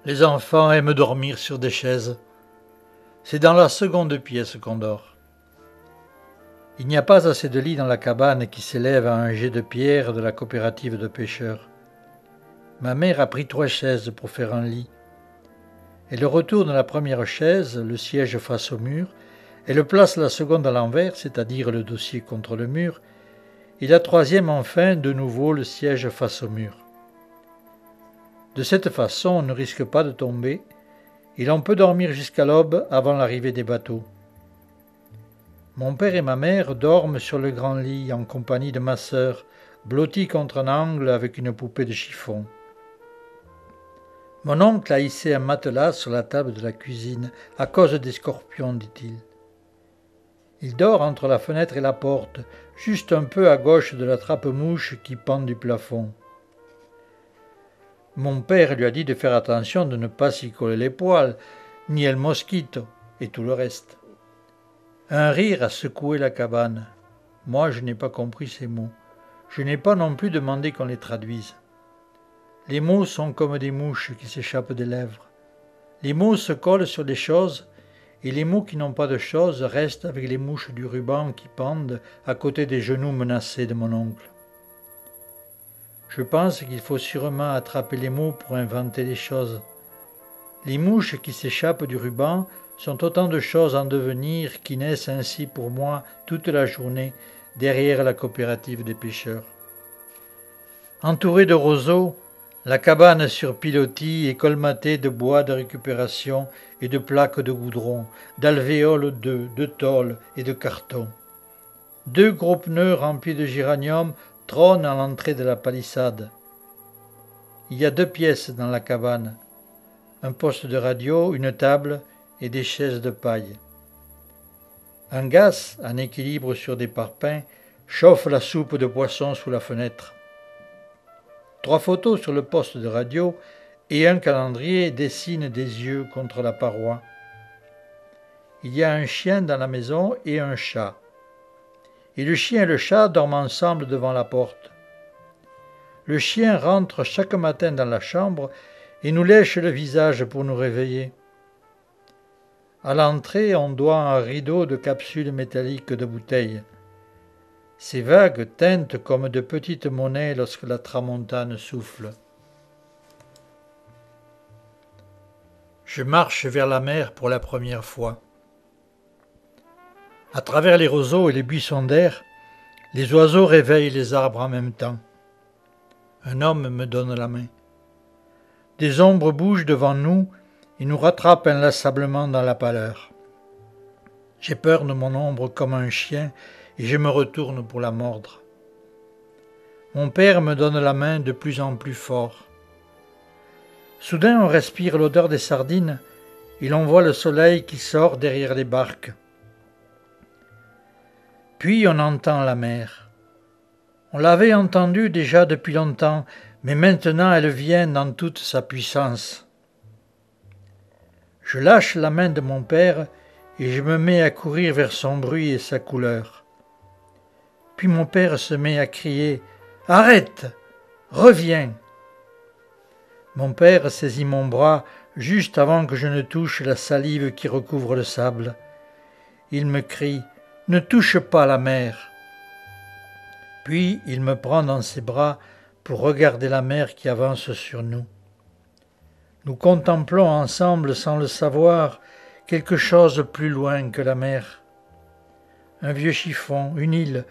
Les enfants aiment dormir sur des chaises. C'est dans la seconde pièce qu'on dort. Il n'y a pas assez de lits dans la cabane qui s'élève à un jet de pierre de la coopérative de pêcheurs. Ma mère a pris 3 chaises pour faire un lit. Elle retourne la première chaise, le siège face au mur, elle place la seconde à l'envers, c'est-à-dire le dossier contre le mur, et la troisième enfin, de nouveau, le siège face au mur. De cette façon, on ne risque pas de tomber, et l'on peut dormir jusqu'à l'aube avant l'arrivée des bateaux. Mon père et ma mère dorment sur le grand lit en compagnie de ma sœur, blottie contre un angle avec une poupée de chiffon. Mon oncle a hissé un matelas sur la table de la cuisine, à cause des scorpions, dit-il. Il dort entre la fenêtre et la porte, juste un peu à gauche de la trappe-mouche qui pend du plafond. Mon père lui a dit de faire attention de ne pas s'y coller les poils, ni el mosquito, et tout le reste. Un rire a secoué la cabane. Moi, je n'ai pas compris ces mots. Je n'ai pas non plus demandé qu'on les traduise. Les mots sont comme des mouches qui s'échappent des lèvres. Les mots se collent sur des choses, et les mots qui n'ont pas de choses restent avec les mouches du ruban qui pendent à côté des genoux menacés de mon oncle. Je pense qu'il faut sûrement attraper les mots pour inventer les choses. Les mouches qui s'échappent du ruban sont autant de choses en devenir qui naissent ainsi pour moi toute la journée derrière la coopérative des pêcheurs. Entourée de roseaux, la cabane sur pilotis est colmatée de bois de récupération et de plaques de goudron, d'alvéoles d'œufs, de tôle et de carton. 2 gros pneus remplis de géranium trônent à l'entrée de la palissade. Il y a 2 pièces dans la cabane, un poste de radio, une table et des chaises de paille. Un gaz, en équilibre sur des parpaings, chauffe la soupe de poisson sous la fenêtre. 3 photos sur le poste de radio et un calendrier dessinent des yeux contre la paroi. Il y a un chien dans la maison et un chat. Et le chien et le chat dorment ensemble devant la porte. Le chien rentre chaque matin dans la chambre et nous lèche le visage pour nous réveiller. À l'entrée, on doit un rideau de capsules métalliques de bouteilles. Ces vagues tintent comme de petites monnaies lorsque la tramontane souffle. Je marche vers la mer pour la première fois. À travers les roseaux et les buissons d'air, les oiseaux réveillent les arbres en même temps. Un homme me donne la main. Des ombres bougent devant nous et nous rattrapent inlassablement dans la pâleur. J'ai peur de mon ombre comme un chien et je me retourne pour la mordre. Mon père me donne la main de plus en plus fort. Soudain on respire l'odeur des sardines et l'on voit le soleil qui sort derrière les barques. Puis on entend la mer. On l'avait entendue déjà depuis longtemps, mais maintenant elle vient dans toute sa puissance. Je lâche la main de mon père et je me mets à courir vers son bruit et sa couleur. Puis mon père se met à crier « Arrête! Reviens !» Mon père saisit mon bras juste avant que je ne touche la salive qui recouvre le sable. Il me crie « Ne touche pas la mer !» Puis il me prend dans ses bras pour regarder la mer qui avance sur nous. Nous contemplons ensemble, sans le savoir, quelque chose plus loin que la mer. Un vieux chiffon, une île,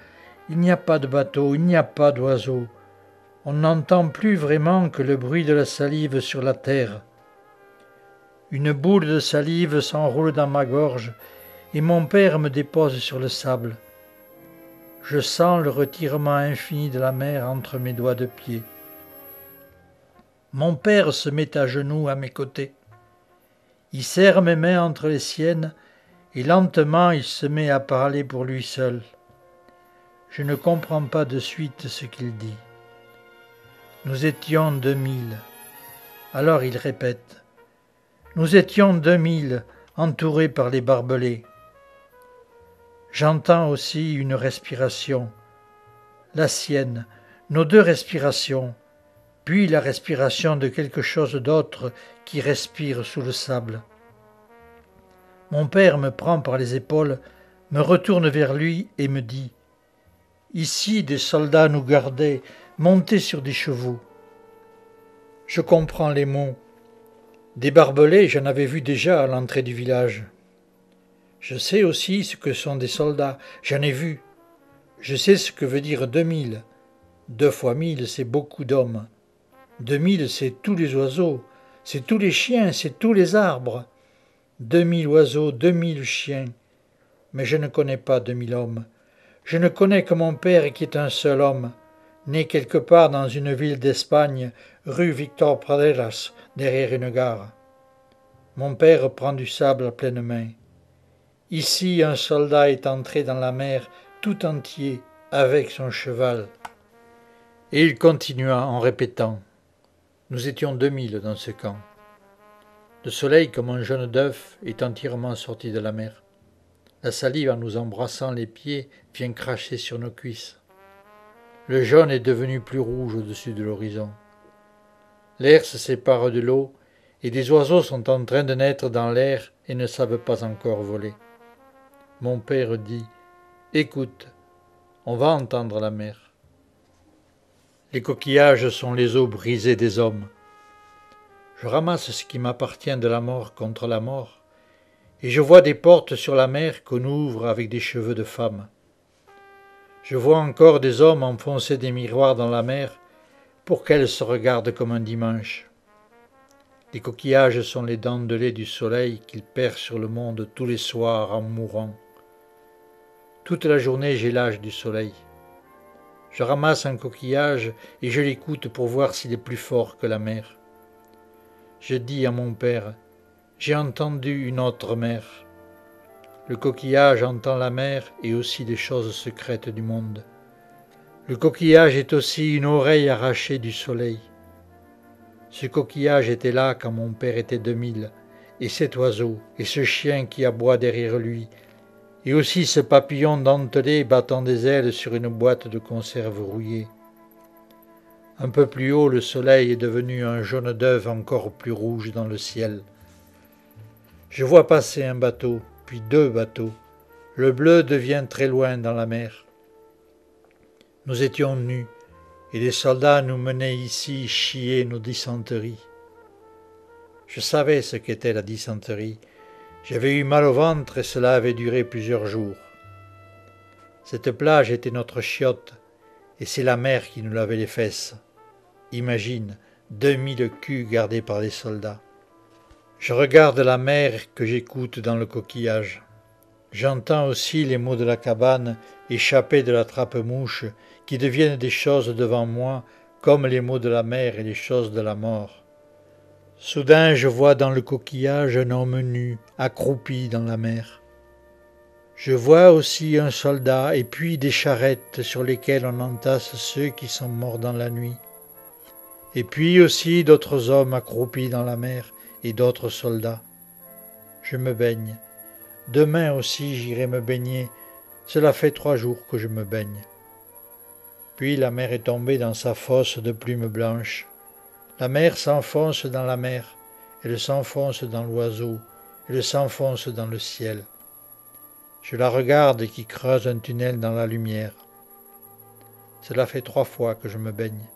il n'y a pas de bateau, il n'y a pas d'oiseaux. On n'entend plus vraiment que le bruit de la salive sur la terre. Une boule de salive s'enroule dans ma gorge et mon père me dépose sur le sable. Je sens le retirement infini de la mer entre mes doigts de pied. Mon père se met à genoux à mes côtés. Il serre mes mains entre les siennes et lentement il se met à parler pour lui seul. Je ne comprends pas de suite ce qu'il dit. Nous étions 2000. Alors il répète. Nous étions 2000, entourés par les barbelés. J'entends aussi une respiration, la sienne, nos 2 respirations, puis la respiration de quelque chose d'autre qui respire sous le sable. Mon père me prend par les épaules, me retourne vers lui et me dit « Ici des soldats nous gardaient, montés sur des chevaux. » Je comprends les mots. Des barbelés, j'en avais vu déjà à l'entrée du village. Je sais aussi ce que sont des soldats, j'en ai vu. Je sais ce que veut dire 2000. 2 fois 1000, c'est beaucoup d'hommes. 2000, c'est tous les oiseaux, c'est tous les chiens, c'est tous les arbres. 2000 oiseaux, 2000 chiens. Mais je ne connais pas 2000 hommes. Je ne connais que mon père qui est un seul homme, né quelque part dans une ville d'Espagne, rue Victor Praderas, derrière une gare. Mon père prend du sable à pleine main. Ici, un soldat est entré dans la mer tout entier avec son cheval. Et il continua en répétant. Nous étions 2000 dans ce camp. Le soleil, comme un jaune d'œuf, est entièrement sorti de la mer. La salive, en nous embrassant les pieds, vient cracher sur nos cuisses. Le jaune est devenu plus rouge au-dessus de l'horizon. L'air se sépare de l'eau, et des oiseaux sont en train de naître dans l'air et ne savent pas encore voler. Mon père dit « Écoute, on va entendre la mer. » Les coquillages sont les os brisés des hommes. Je ramasse ce qui m'appartient de la mort contre la mort, et je vois des portes sur la mer qu'on ouvre avec des cheveux de femme. Je vois encore des hommes enfoncer des miroirs dans la mer pour qu'elle se regarde comme un dimanche. Les coquillages sont les dents de lait du soleil qu'il perd sur le monde tous les soirs en mourant. Toute la journée j'ai l'âge du soleil. Je ramasse un coquillage et je l'écoute pour voir s'il est plus fort que la mer. Je dis à mon père, j'ai entendu une autre mer. Le coquillage entend la mer et aussi les choses secrètes du monde. Le coquillage est aussi une oreille arrachée du soleil. Ce coquillage était là quand mon père était 2000, et cet oiseau, et ce chien qui aboie derrière lui, et aussi ce papillon dentelé battant des ailes sur une boîte de conserve rouillée. Un peu plus haut, le soleil est devenu un jaune d'œuf encore plus rouge dans le ciel. Je vois passer un bateau, puis 2 bateaux. Le bleu devient très loin dans la mer. Nous étions nus, et les soldats nous menaient ici chier nos dysenteries. Je savais ce qu'était la dysenterie. J'avais eu mal au ventre et cela avait duré plusieurs jours. Cette plage était notre chiotte, et c'est la mer qui nous lavait les fesses. Imagine, 2000 culs gardés par les soldats. Je regarde la mer que j'écoute dans le coquillage. J'entends aussi les mots de la cabane échappés de la trappe-mouche qui deviennent des choses devant moi comme les mots de la mer et les choses de la mort. Soudain je vois dans le coquillage un homme nu, accroupi dans la mer. Je vois aussi un soldat et puis des charrettes sur lesquelles on entasse ceux qui sont morts dans la nuit. Et puis aussi d'autres hommes accroupis dans la mer et d'autres soldats. Je me baigne. Demain aussi j'irai me baigner. Cela fait 3 jours que je me baigne. Puis la mer est tombée dans sa fosse de plumes blanches. La mer s'enfonce dans la mer, elle s'enfonce dans l'oiseau, elle s'enfonce dans le ciel. Je la regarde qui creuse un tunnel dans la lumière. Cela fait 3 fois que je me baigne.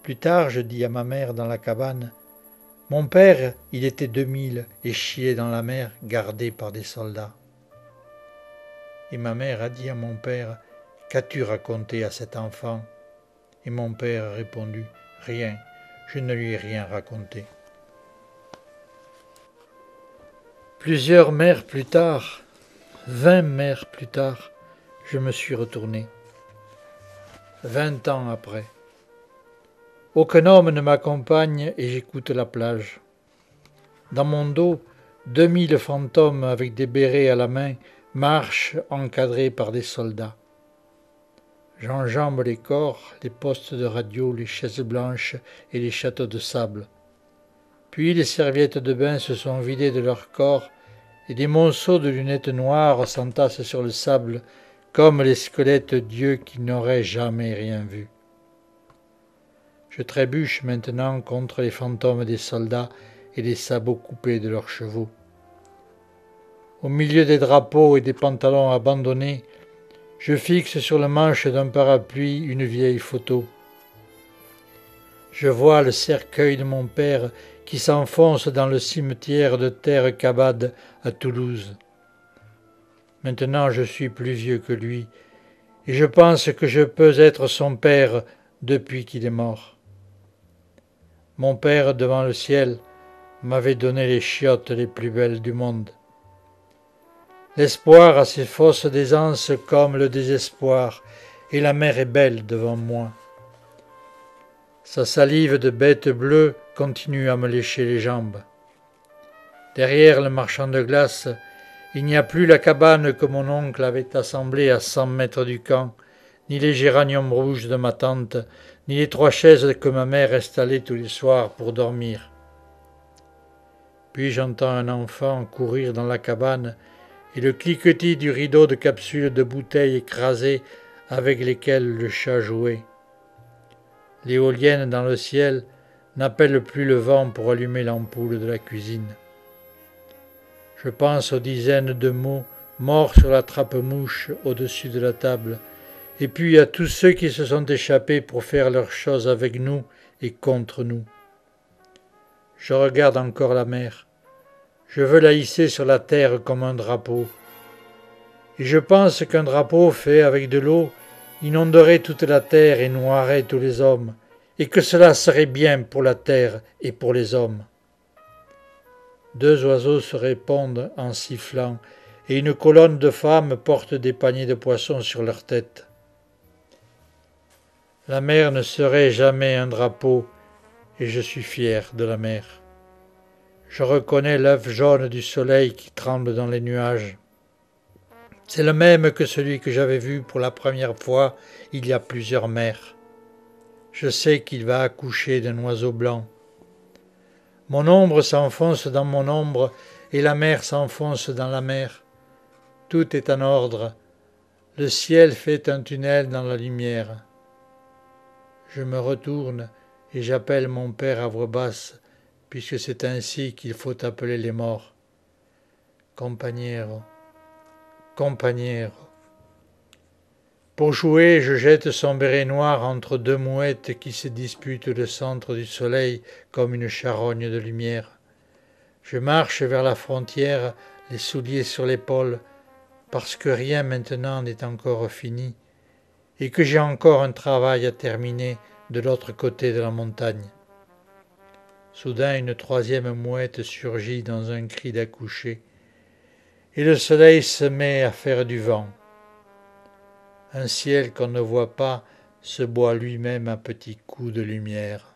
Plus tard, je dis à ma mère dans la cabane, « Mon père, il était 2000 et chiait dans la mer, gardé par des soldats. » Et ma mère a dit à mon père, « Qu'as-tu raconté à cet enfant ?» Et mon père a répondu, « Rien, je ne lui ai rien raconté. » Plusieurs mers plus tard, 20 mers plus tard, je me suis retourné. 20 ans après. Aucun homme ne m'accompagne et j'écoute la plage. Dans mon dos, 2000 fantômes avec des bérets à la main marchent encadrés par des soldats. J'enjambe les corps, les postes de radio, les chaises blanches et les châteaux de sable. Puis les serviettes de bain se sont vidées de leur corps et des monceaux de lunettes noires s'entassent sur le sable comme les squelettes d'yeux qui n'auraient jamais rien vu. Je trébuche maintenant contre les fantômes des soldats et les sabots coupés de leurs chevaux. Au milieu des drapeaux et des pantalons abandonnés, je fixe sur le manche d'un parapluie une vieille photo. Je vois le cercueil de mon père qui s'enfonce dans le cimetière de terre Cabade à Toulouse. Maintenant je suis plus vieux que lui, et je pense que je peux être son père depuis qu'il est mort. Mon père, devant le ciel, m'avait donné les chiottes les plus belles du monde. L'espoir a ses fausses aisances comme le désespoir, et la mer est belle devant moi. Sa salive de bête bleue continue à me lécher les jambes. Derrière le marchand de glace, il n'y a plus la cabane que mon oncle avait assemblée à 100 mètres du camp, ni les géraniums rouges de ma tante, ni les 3 chaises que ma mère installait tous les soirs pour dormir. Puis j'entends un enfant courir dans la cabane et le cliquetis du rideau de capsules de bouteilles écrasées avec lesquelles le chat jouait. L'éolienne dans le ciel n'appelle plus le vent pour allumer l'ampoule de la cuisine. Je pense aux dizaines de mots morts sur la trappe-mouche au-dessus de la table, et puis à tous ceux qui se sont échappés pour faire leurs choses avec nous et contre nous. Je regarde encore la mer. Je veux la hisser sur la terre comme un drapeau. Et je pense qu'un drapeau fait avec de l'eau inonderait toute la terre et noierait tous les hommes, et que cela serait bien pour la terre et pour les hommes. 2 oiseaux se répondent en sifflant, et une colonne de femmes porte des paniers de poissons sur leur tête. La mer ne serait jamais un drapeau, et je suis fier de la mer. Je reconnais l'œuf jaune du soleil qui tremble dans les nuages. C'est le même que celui que j'avais vu pour la première fois il y a plusieurs mers. Je sais qu'il va accoucher d'un oiseau blanc. Mon ombre s'enfonce dans mon ombre et la mer s'enfonce dans la mer. Tout est en ordre. Le ciel fait un tunnel dans la lumière. Je me retourne et j'appelle mon père à voix basse, puisque c'est ainsi qu'il faut appeler les morts. Compagnero, compagnero. Pour jouer, je jette son béret noir entre 2 mouettes qui se disputent le centre du soleil comme une charogne de lumière. Je marche vers la frontière, les souliers sur l'épaule, parce que rien maintenant n'est encore fini, et que j'ai encore un travail à terminer de l'autre côté de la montagne. Soudain, une 3e mouette surgit dans un cri d'accoucher, et le soleil se met à faire du vent. Un ciel qu'on ne voit pas se boit lui-même à petits coups de lumière.